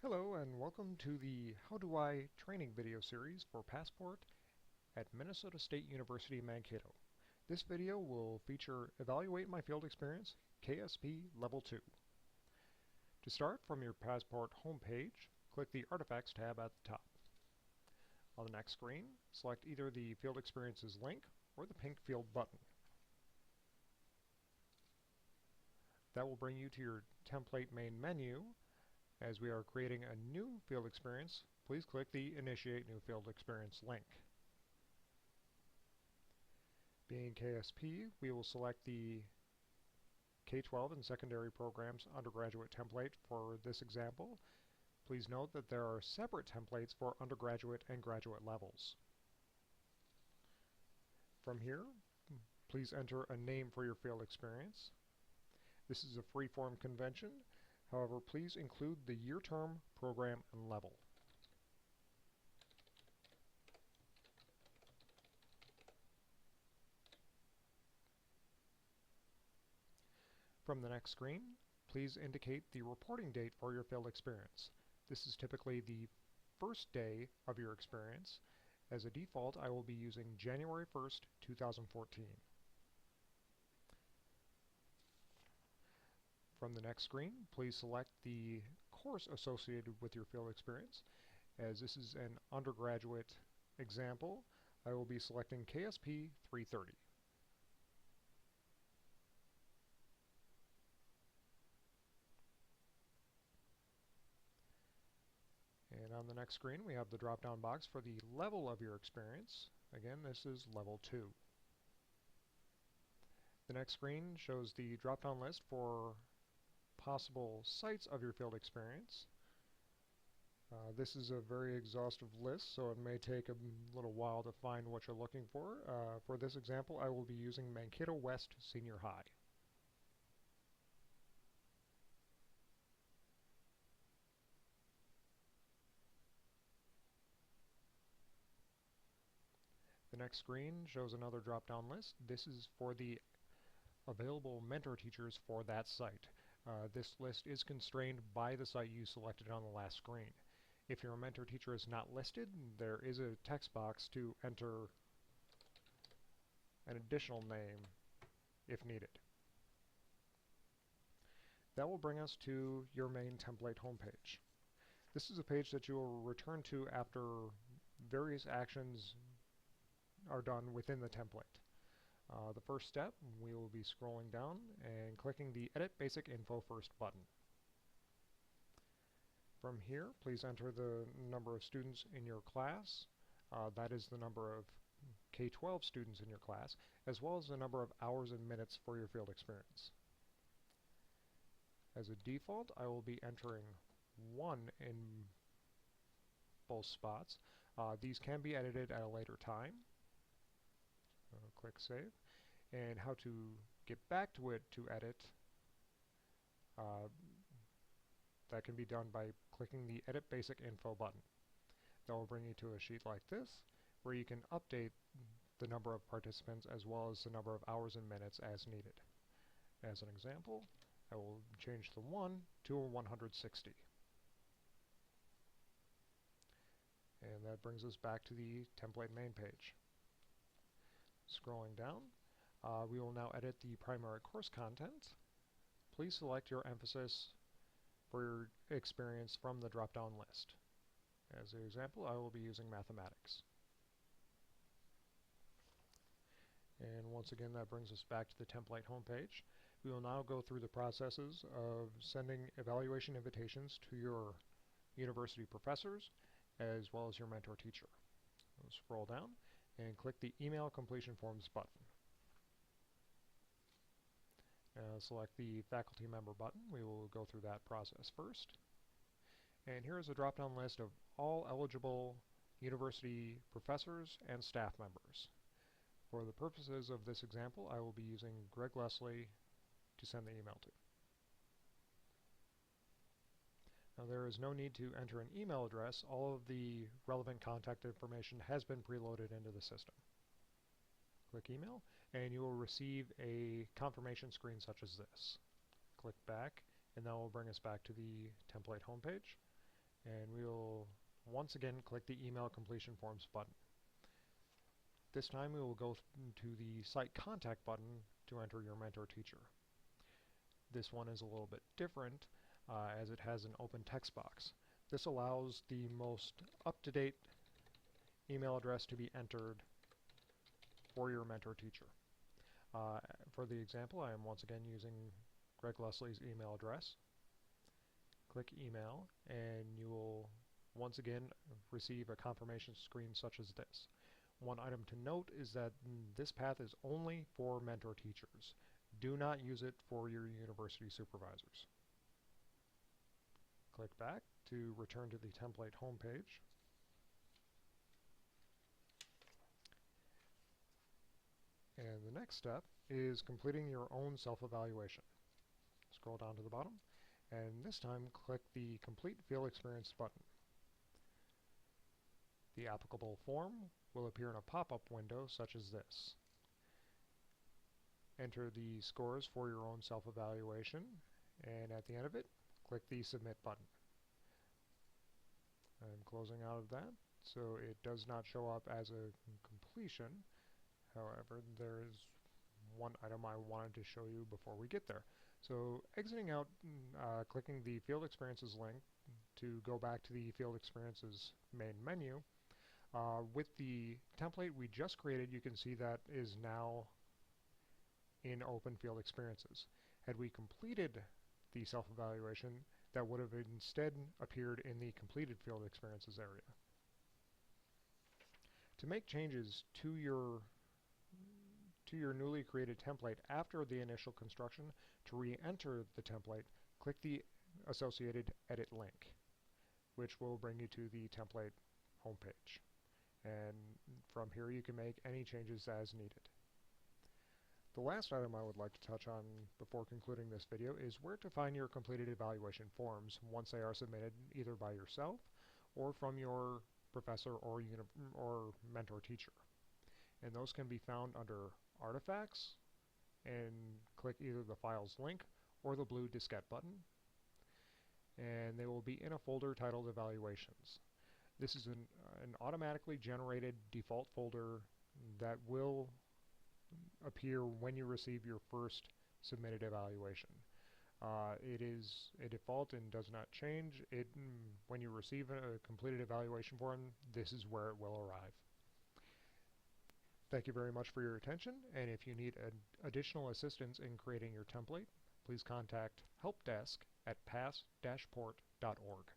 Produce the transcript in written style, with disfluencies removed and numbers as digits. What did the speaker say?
Hello and welcome to the How Do I training video series for Passport at Minnesota State University Mankato. This video will feature Evaluate My Field Experience, KSP Level 2. To start, from your Passport homepage, click the Artifacts tab at the top. On the next screen, select either the Field Experiences link or the pink Field button. That will bring you to your template main menu. As we are creating a new field experience, please click the Initiate New Field Experience link. Being KSP, we will select the K-12 and secondary programs undergraduate template for this example. Please note that there are separate templates for undergraduate and graduate levels. From here, please enter a name for your field experience. This is a free-form convention. However, please include the year, term, program, and level. From the next screen, please indicate the reporting date for your field experience. This is typically the first day of your experience. As a default, I will be using January 1st, 2014. From the next screen, please select the course associated with your field experience. As this is an undergraduate example, I will be selecting KSP 330. And on the next screen, we have the drop-down box for the level of your experience. Again, this is Level 2. The next screen shows the drop-down list for possible sites of your field experience. This is a very exhaustive list, so it may take a little while to find what you're looking for. For this example, I will be using Mankato West Senior High. The next screen shows another drop-down list. This is for the available mentor teachers for that site. This list is constrained by the site you selected on the last screen. If your mentor teacher is not listed, there is a text box to enter an additional name if needed. That will bring us to your main template homepage. This is a page that you will return to after various actions are done within the template. The first step, we will be scrolling down and clicking the Edit Basic Info First button. From here, please enter the number of students in your class. That is the number of K-12 students in your class, as well as the number of hours and minutes for your field experience. As a default, I will be entering 1 in both spots. These can be edited at a later time. Click Save. And how to get back to it to edit, that can be done by clicking the Edit Basic Info button. That will bring you to a sheet like this, where you can update the number of participants as well as the number of hours and minutes as needed. As an example, I will change the 1 to a 160. And that brings us back to the template main page. Scrolling down, we will now edit the primary course content. Please select your emphasis for your experience from the drop-down list. As an example, I will be using mathematics. And once again, that brings us back to the template homepage. We will now go through the processes of sending evaluation invitations to your university professors as well as your mentor teacher. We'll scroll down and click the Email Completion Forms button. Select the Faculty Member button. We will go through that process first. And here is a drop-down list of all eligible university professors and staff members. For the purposes of this example, I will be using Greg Leslie to send the email to. Now, there is no need to enter an email address. All of the relevant contact information has been preloaded into the system. Click Email, and you will receive a confirmation screen such as this. Click Back, and that will bring us back to the template homepage. and we'll once again click the Email Completion Forms button. This time we will go to the Site Contact button to enter your mentor teacher. This one is a little bit different as it has an open text box. This allows the most up-to-date email address to be entered for your mentor teacher. For the example, I am once again using Greg Leslie's email address. Click Email, and you will once again receive a confirmation screen such as this. One item to note is that this path is only for mentor teachers. Do not use it for your university supervisors. Click back to return to the template homepage. And the next step is completing your own self-evaluation. Scroll down to the bottom, and this time click the Complete Field Experience button. The applicable form will appear in a pop-up window such as this. Enter the scores for your own self-evaluation, and at the end of it, click the Submit button. I'm closing out of that, so it does not show up as a completion. However, there is one item I wanted to show you before we get there. So exiting out, clicking the Field Experiences link to go back to the Field Experiences main menu. With the template we just created, you can see that is now in Open Field Experiences. Had we completed the self-evaluation, that would have instead appeared in the Completed Field Experiences area. To make changes to your newly created template after the initial construction, to re-enter the template, click the associated Edit link, which will bring you to the template homepage. And from here you can make any changes as needed. The last item I would like to touch on before concluding this video is where to find your completed evaluation forms once they are submitted either by yourself or from your professor or mentor teacher. And those can be found under Artifacts, and click either the Files link or the blue Diskette button, and they will be in a folder titled Evaluations. This is an automatically generated default folder that will appear when you receive your first submitted evaluation. It is a default and does not change. When you receive a completed evaluation form, this is where it will arrive. Thank you very much for your attention, and if you need additional assistance in creating your template, please contact helpdesk@pass-port.org.